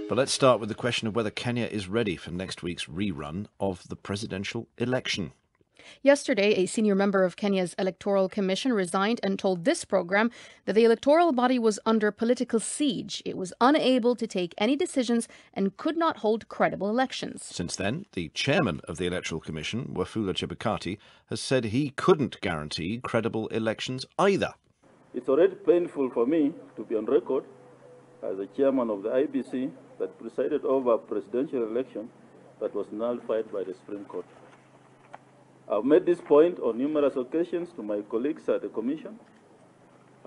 But let's start with the question of whether Kenya is ready for next week's rerun of the presidential election. Yesterday, a senior member of Kenya's Electoral Commission resigned and told this program that the electoral body was under political siege. It was unable to take any decisions and could not hold credible elections. Since then, the chairman of the Electoral Commission, Wafula Chebukati, has said he couldn't guarantee credible elections either. It's already painful for me to be on record as the chairman of the IBC that presided over a presidential election that was nullified by the Supreme Court. I've made this point on numerous occasions to my colleagues at the Commission.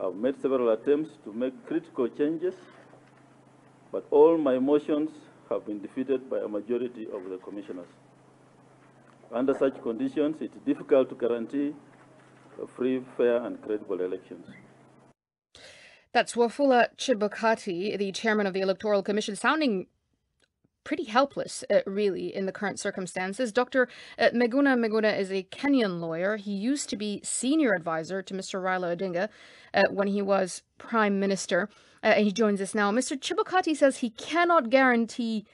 I've made several attempts to make critical changes, but all my motions have been defeated by a majority of the commissioners. Under such conditions, it's difficult to guarantee free, fair, and credible elections. That's Wafula Chebukati, the chairman of the Electoral Commission, sounding pretty helpless, really, in the current circumstances. Dr. Miguna Miguna is a Kenyan lawyer. He used to be senior advisor to Mr. Raila Odinga when he was prime minister, and he joins us now. Mr. Chebukati says he cannot guarantee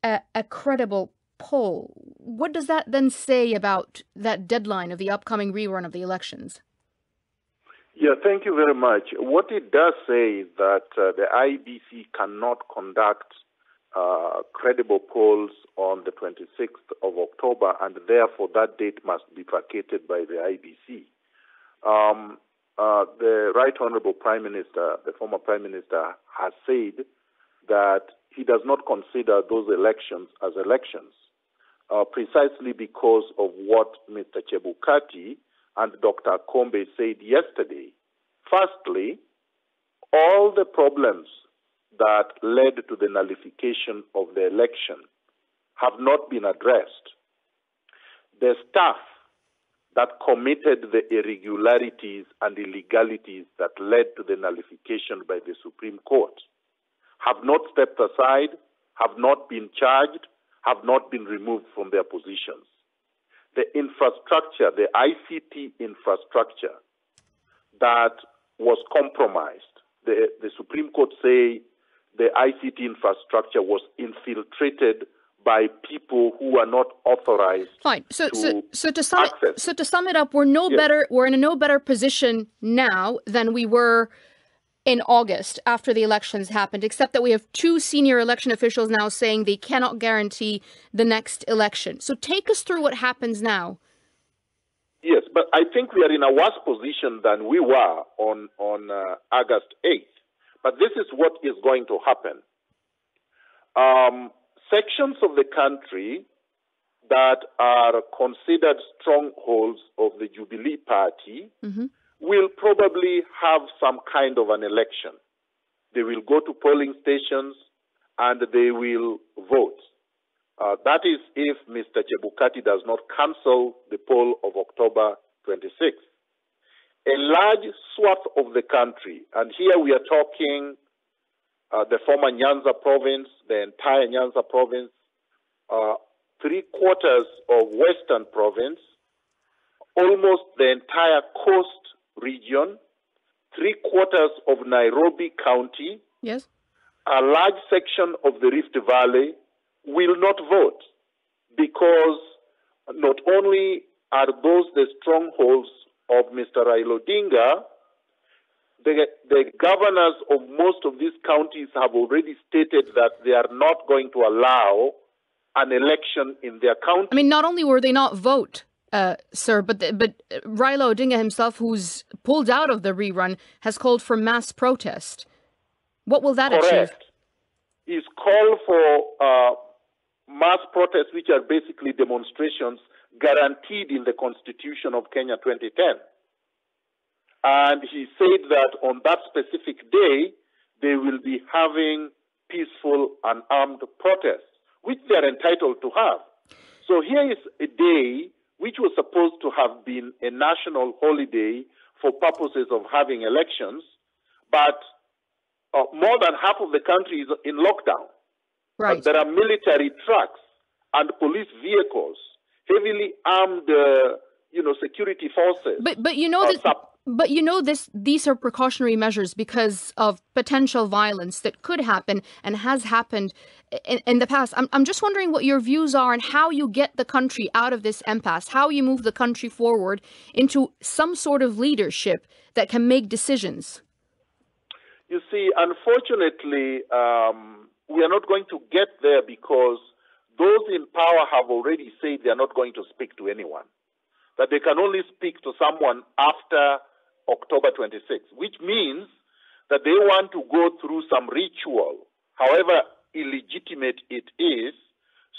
a credible poll. What does that then say about that deadline of the upcoming rerun of the elections? Yeah, thank you very much. What it does say is that the IBC cannot conduct credible polls on the 26th of October, and therefore that date must be vacated by the IBC. The Right Honorable Prime Minister, the former Prime Minister, has said that he does not consider those elections as elections, precisely because of what Mr. Chebukati and Dr. Kombe said yesterday. Firstly, all the problems that led to the nullification of the election have not been addressed. The staff that committed the irregularities and illegalities that led to the nullification by the Supreme Court have not stepped aside, have not been charged, have not been removed from their positions. The infrastructure, the ICT infrastructure that was compromised, the Supreme Court say the ICT infrastructure was infiltrated by people who are not authorized. Fine. So to sum it up, we're in a no better position now than we were in August after the elections happened, except that we have two senior election officials now saying they cannot guarantee the next election. So take us through what happens now. Yes, but I think we are in a worse position than we were on August 8th. But this is what is going to happen. Sections of the country that are considered strongholds of the Jubilee Party will probably have some kind of an election. They will go to polling stations and they will vote. That is if Mr. Chebukati does not cancel the poll of October 26th. A large swath of the country, and here we are talking the former Nyanza province, the entire Nyanza province, 3/4 of Western province, almost the entire coast region, 3/4 of Nairobi County, yes, a large section of the Rift Valley will not vote because not only are those the strongholds of Mr. Raila Odinga, the governors of most of these counties have already stated that they are not going to allow an election in their county. I mean, not only will they not vote, sir, but Raila Odinga himself, who's pulled out of the rerun, has called for mass protest. What will that achieve? Correct. He's called for mass protests, which are basically demonstrations guaranteed in the Constitution of Kenya 2010. And he said that on that specific day, they will be having peaceful and armed protests, which they are entitled to have. So here is a day which was supposed to have been a national holiday for purposes of having elections, but more than half of the country is in lockdown. Right. There are military trucks and police vehicles, heavily armed, security forces. But you know that. But these are precautionary measures because of potential violence that could happen and has happened in the past. I'm just wondering what your views are on how you get the country out of this impasse, how you move the country forward into some sort of leadership that can make decisions. You see, unfortunately, we are not going to get there because those in power have already said they are not going to speak to anyone, that they can only speak to someone after October 26th, which means that they want to go through some ritual, however illegitimate it is,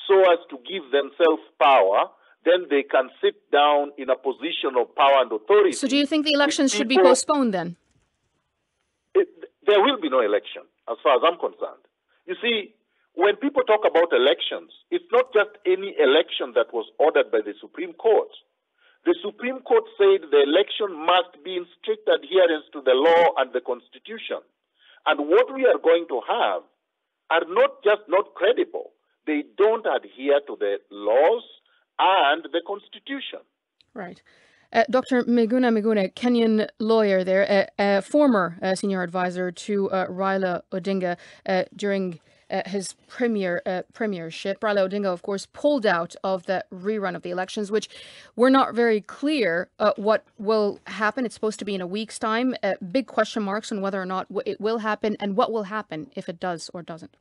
so as to give themselves power. Then they can sit down in a position of power and authority. So do you think the elections should be postponed then? There will be no election, as far as I'm concerned. You see, when people talk about elections, it's not just any election that was ordered by the Supreme Court. The Supreme Court said the election must be in strict adherence to the law and the Constitution. And what we are going to have are not just not credible. They don't adhere to the laws and the Constitution. Right. Dr. Miguna Miguna, Kenyan lawyer there, former senior advisor to Raila Odinga during his premiership. Raila Odinga, of course, pulled out of the rerun of the elections, which we're not very clear what will happen. It's supposed to be in a week's time. Big question marks on whether or not it will happen and what will happen if it does or doesn't.